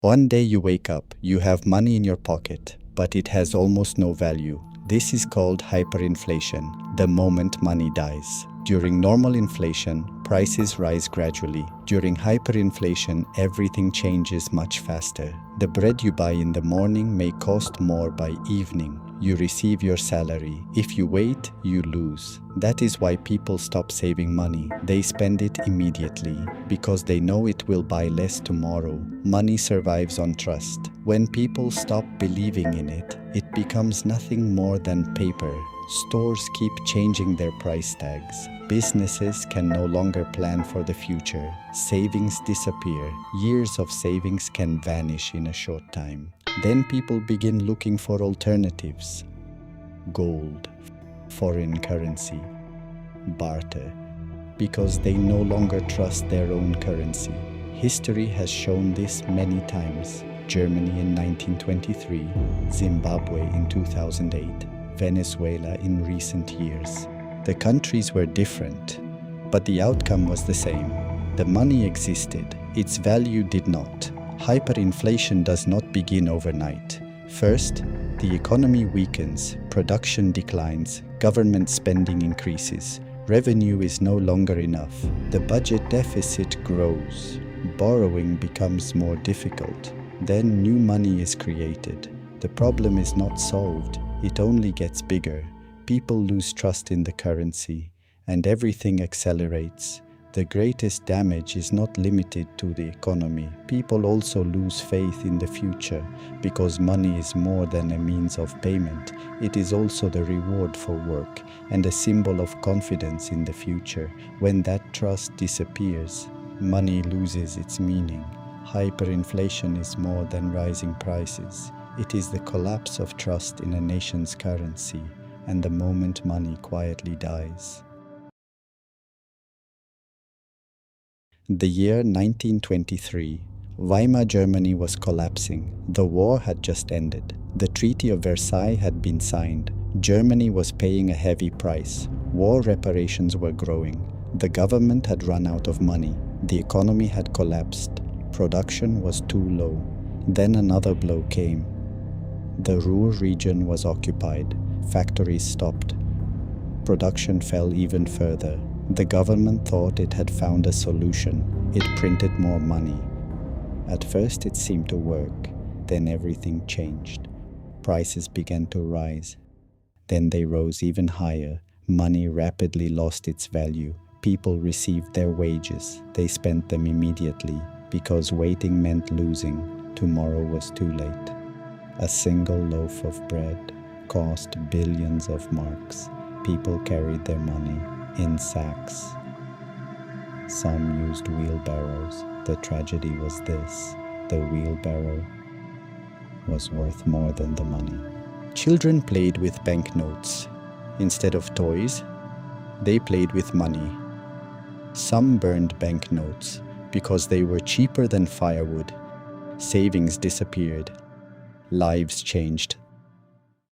One day you wake up, you have money in your pocket, but it has almost no value. This is called hyperinflation, the moment money dies. During normal inflation, prices rise gradually. During hyperinflation, everything changes much faster. The bread you buy in the morning may cost more by evening. You receive your salary. If you wait, you lose. That is why people stop saving money. They spend it immediately because they know it will buy less tomorrow. Money survives on trust. When people stop believing in it, it becomes nothing more than paper. Stores keep changing their price tags. Businesses can no longer plan for the future. Savings disappear. Years of savings can vanish in a short time. Then people begin looking for alternatives. Gold, foreign currency, barter, because they no longer trust their own currency. History has shown this many times. Germany in 1923, Zimbabwe in 2008, Venezuela in recent years. The countries were different, but the outcome was the same. The money existed, its value did not. Hyperinflation does not begin overnight. First, the economy weakens, production declines, government spending increases, revenue is no longer enough, the budget deficit grows, borrowing becomes more difficult, then new money is created. The problem is not solved, it only gets bigger. People lose trust in the currency, and everything accelerates. The greatest damage is not limited to the economy. People also lose faith in the future because money is more than a means of payment. It is also the reward for work and a symbol of confidence in the future. When that trust disappears, money loses its meaning. Hyperinflation is more than rising prices. It is the collapse of trust in a nation's currency and the moment money quietly dies. The year 1923. Weimar Germany was collapsing. The war had just ended. The Treaty of Versailles had been signed. Germany was paying a heavy price. War reparations were growing. The government had run out of money. The economy had collapsed. Production was too low. Then another blow came. The Ruhr region was occupied. Factories stopped. Production fell even further. The government thought it had found a solution. It printed more money. At first it seemed to work. Then everything changed. Prices began to rise. Then they rose even higher. Money rapidly lost its value. People received their wages. They spent them immediately because waiting meant losing. Tomorrow was too late. A single loaf of bread cost billions of marks. People carried their money in sacks. Some used wheelbarrows. The tragedy was this: the wheelbarrow was worth more than the money. Children played with banknotes. Instead of toys, they played with money. Some burned banknotes because they were cheaper than firewood. Savings disappeared. Lives changed.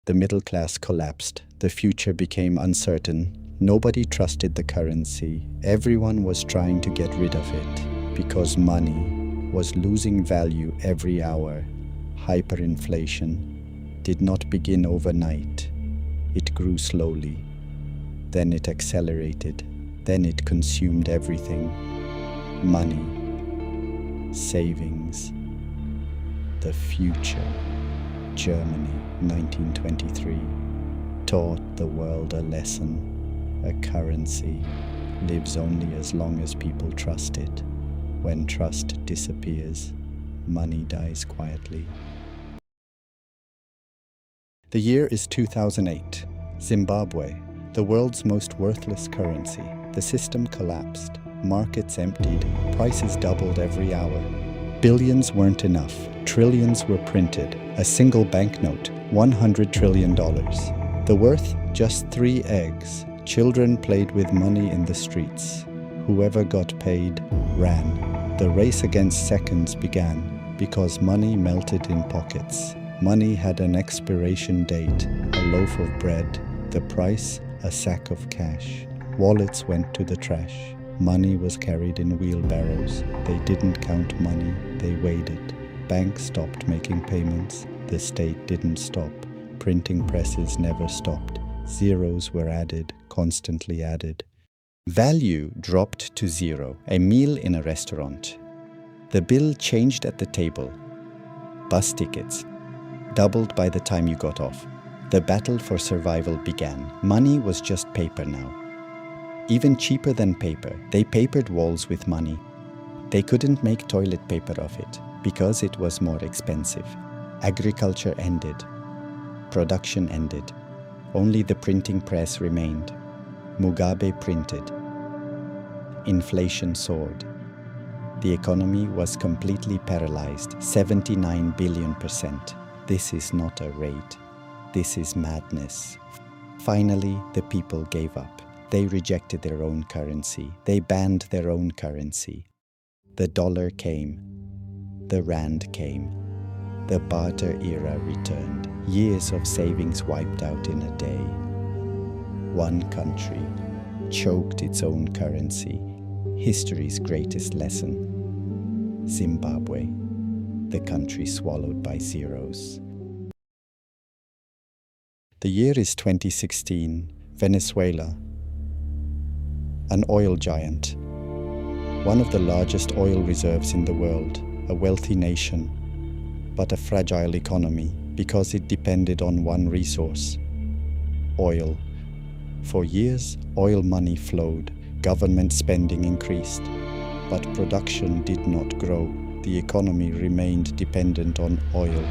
The middle class collapsed. The future became uncertain. Nobody trusted the currency. Everyone was trying to get rid of it because money was losing value every hour. Hyperinflation did not begin overnight. It grew slowly. Then it accelerated. Then it consumed everything. Money, savings, the future. Germany, 1923, taught the world a lesson. A currency lives only as long as people trust it. When trust disappears, money dies quietly. The year is 2008. Zimbabwe, the world's most worthless currency. The system collapsed. Markets emptied. Prices doubled every hour. Billions weren't enough. Trillions were printed. A single banknote, $100 trillion. The worth? Just 3 eggs. Children played with money in the streets. Whoever got paid ran. The race against seconds began because money melted in pockets. Money had an expiration date, a loaf of bread, the price, a sack of cash. Wallets went to the trash. Money was carried in wheelbarrows. They didn't count money, they weighed it. Banks stopped making payments. The state didn't stop. Printing presses never stopped. Zeros were added, constantly added. Value dropped to zero. A meal in a restaurant. The bill changed at the table. Bus tickets doubled by the time you got off. The battle for survival began. Money was just paper now. Even cheaper than paper. They papered walls with money. They couldn't make toilet paper of it because it was more expensive. Agriculture ended. Production ended. Only the printing press remained. Mugabe printed. Inflation soared. The economy was completely paralyzed, 79 billion%. This is not a rate. This is madness. Finally, the people gave up. They rejected their own currency. They banned their own currency. The dollar came. The rand came. The barter era returned. Years of savings wiped out in a day. One country choked its own currency. History's greatest lesson. Zimbabwe, the country swallowed by zeros. The year is 2016. Venezuela, an oil giant, one of the largest oil reserves in the world, a wealthy nation, but a fragile economy because it depended on one resource: oil. For years, oil money flowed, government spending increased, but production did not grow. The economy remained dependent on oil.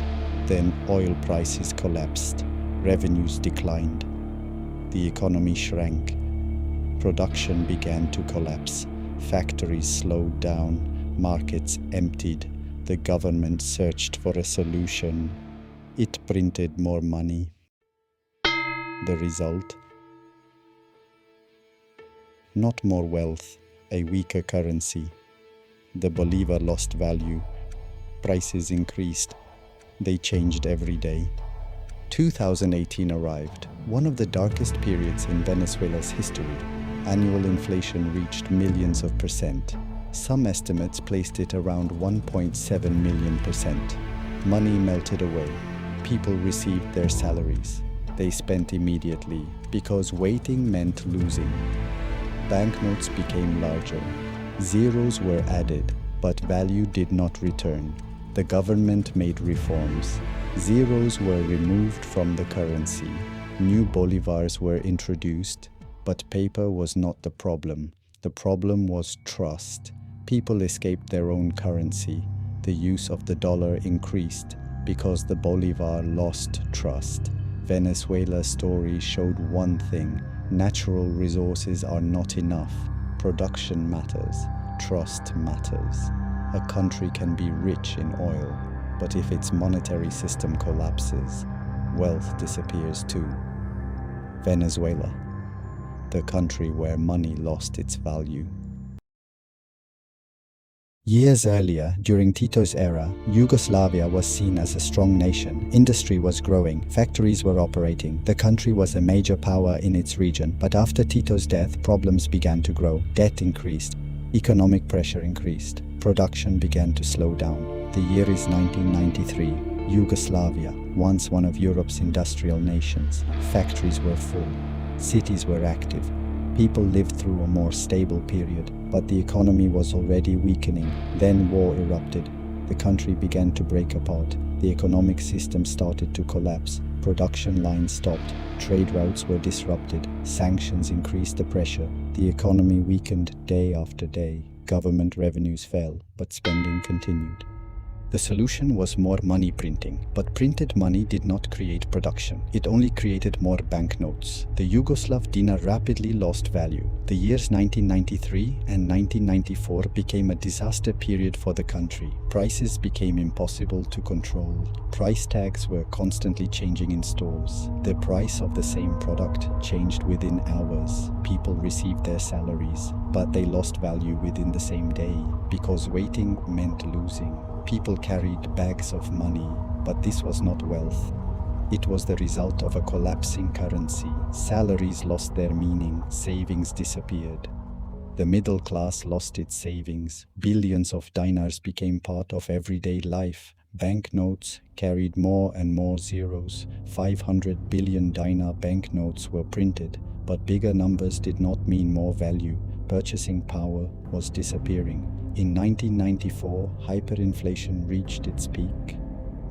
Then oil prices collapsed, revenues declined, the economy shrank, production began to collapse, factories slowed down, markets emptied, the government searched for a solution. It printed more money. The result? Not more wealth, a weaker currency. The bolivar lost value. Prices increased. They changed every day. 2018 arrived, one of the darkest periods in Venezuela's history. Annual inflation reached millions of percent. Some estimates placed it around 1.7 million%. Money melted away. People received their salaries. They spent immediately because waiting meant losing. Banknotes became larger. Zeros were added, but value did not return. The government made reforms. Zeros were removed from the currency. New bolivars were introduced, but paper was not the problem. The problem was trust. People escaped their own currency. The use of the dollar increased because the bolivar lost trust. Venezuela's story showed one thing: natural resources are not enough. Production matters. Trust matters. A country can be rich in oil, but if its monetary system collapses, wealth disappears too. Venezuela, the country where money lost its value. Years earlier, during Tito's era, Yugoslavia was seen as a strong nation. Industry was growing, factories were operating, the country was a major power in its region. But after Tito's death, problems began to grow, debt increased, economic pressure increased, production began to slow down. The year is 1993. Yugoslavia, once one of Europe's industrial nations. Factories were full, cities were active. People lived through a more stable period, but the economy was already weakening. Then war erupted. The country began to break apart. The economic system started to collapse. Production lines stopped. Trade routes were disrupted. Sanctions increased the pressure. The economy weakened day after day. Government revenues fell, but spending continued. The solution was more money printing, but printed money did not create production. It only created more banknotes. The Yugoslav dinar rapidly lost value. The years 1993 and 1994 became a disaster period for the country. Prices became impossible to control. Price tags were constantly changing in stores. The price of the same product changed within hours. People received their salaries, but they lost value within the same day because waiting meant losing. People carried bags of money, but this was not wealth. It was the result of a collapsing currency. Salaries lost their meaning, savings disappeared. The middle class lost its savings. Billions of dinars became part of everyday life. Banknotes carried more and more zeros. 500 billion dinar banknotes were printed, but bigger numbers did not mean more value. Purchasing power was disappearing. In 1994, hyperinflation reached its peak.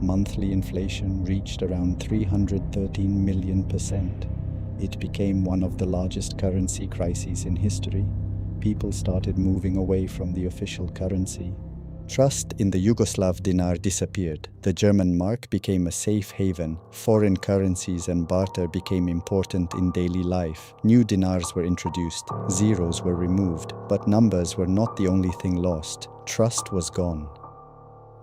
Monthly inflation reached around 313 million%. It became one of the largest currency crises in history. People started moving away from the official currency. Trust in the Yugoslav dinar disappeared. The German mark became a safe haven. Foreign currencies and barter became important in daily life. New dinars were introduced. Zeros were removed. But numbers were not the only thing lost. Trust was gone.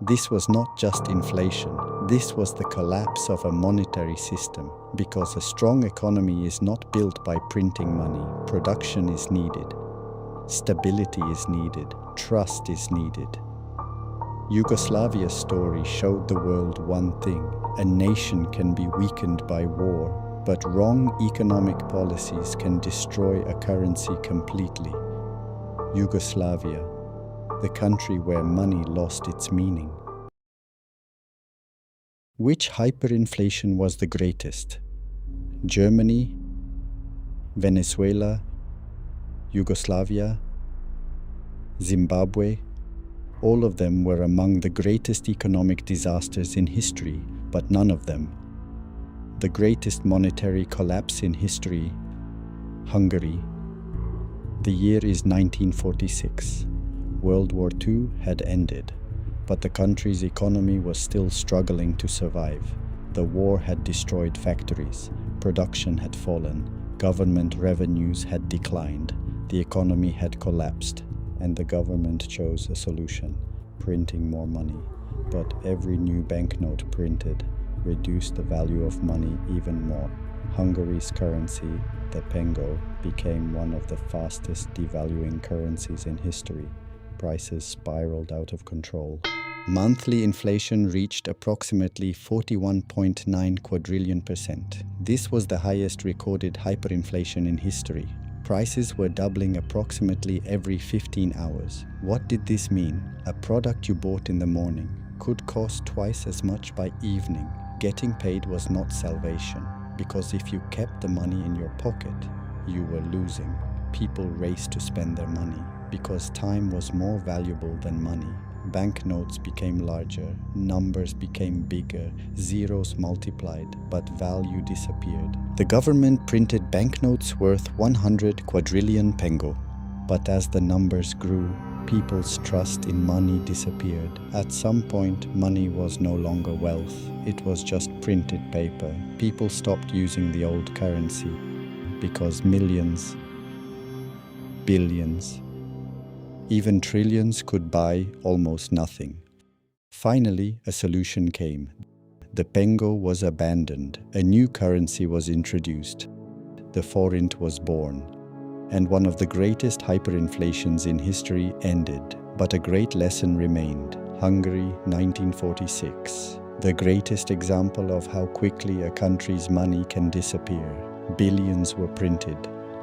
This was not just inflation. This was the collapse of a monetary system. Because a strong economy is not built by printing money. Production is needed. Stability is needed. Trust is needed. Yugoslavia's story showed the world one thing: a nation can be weakened by war, but wrong economic policies can destroy a currency completely. Yugoslavia, the country where money lost its meaning. Which hyperinflation was the greatest? Germany, Venezuela, Yugoslavia, Zimbabwe? All of them were among the greatest economic disasters in history, but none of them. The greatest monetary collapse in history, Hungary. The year is 1946. World War II had ended, but the country's economy was still struggling to survive. The war had destroyed factories, production had fallen, government revenues had declined, the economy had collapsed. And the government chose a solution: printing more money. But every new banknote printed reduced the value of money even more. Hungary's currency, the pengo, became one of the fastest devaluing currencies in history. Prices spiraled out of control. Monthly inflation reached approximately 41.9 quadrillion%. This was the highest recorded hyperinflation in history. Prices were doubling approximately every 15 hours. What did this mean? A product you bought in the morning could cost twice as much by evening. Getting paid was not salvation, because if you kept the money in your pocket, you were losing. People raced to spend their money, because time was more valuable than money. Banknotes became larger, numbers became bigger, zeros multiplied, but value disappeared. The government printed banknotes worth 100 quadrillion pengo. But as the numbers grew, people's trust in money disappeared. At some point, money was no longer wealth. It was just printed paper. People stopped using the old currency because millions, billions, even trillions could buy almost nothing. Finally, a solution came. The pengo was abandoned. A new currency was introduced. The forint was born. And one of the greatest hyperinflations in history ended. But a great lesson remained. Hungary, 1946. The greatest example of how quickly a country's money can disappear. Billions were printed.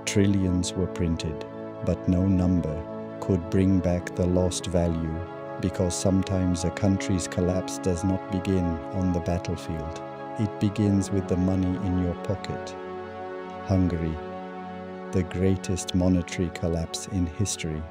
Trillions were printed. But no number could bring back the lost value, because sometimes a country's collapse does not begin on the battlefield. It begins with the money in your pocket. Hungary, the greatest monetary collapse in history.